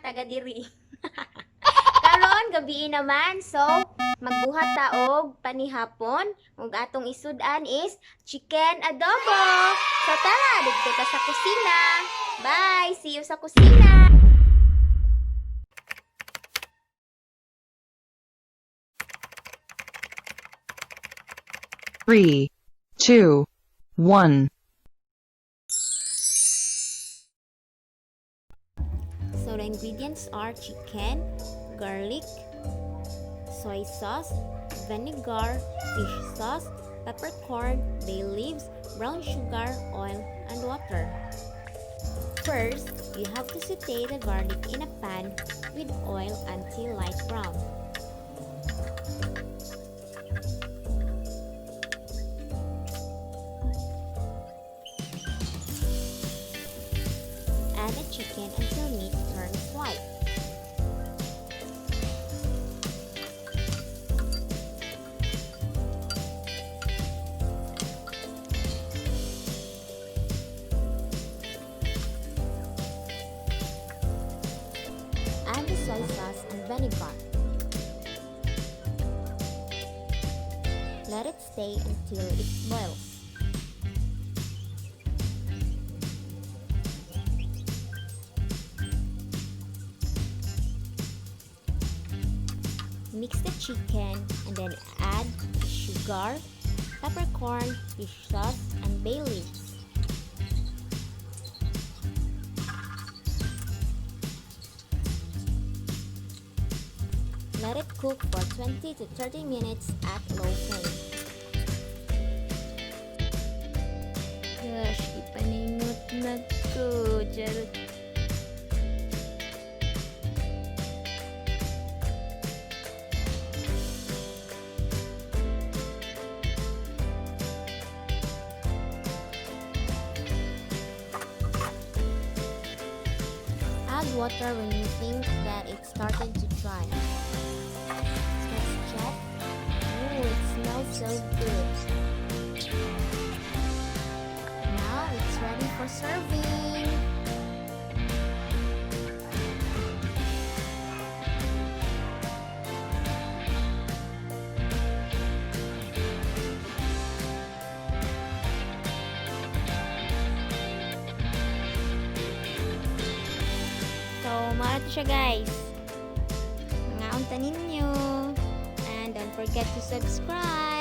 taga diri. Karon gabi naman, so magbuhat ta og panihapon. Ug atong isudan is chicken adobo. So tara, dito ta sa kusina. Bye! See you sa kusina! Three, two, one. So the ingredients are chicken, garlic, soy sauce, vinegar, fish sauce, peppercorn, bay leaves, brown sugar, oil, and water. First, you have to saute the garlic in a pan with oil until light brown. Add the chicken until meat turns white. Add the soy sauce and vinegar. Let it stay until it boils. Mix the chicken and then add sugar, peppercorn, fish sauce, and bay leaves. Let it cook for 20 to 30 minutes at low flame. Gosh, ipaningot na ko. Charot. Add water when you think that it started to dry. Let's check. Ooh, it smells so good. Now it's ready for serving. So, mara to siya guys. Mga unta ninyo. And don't forget to subscribe.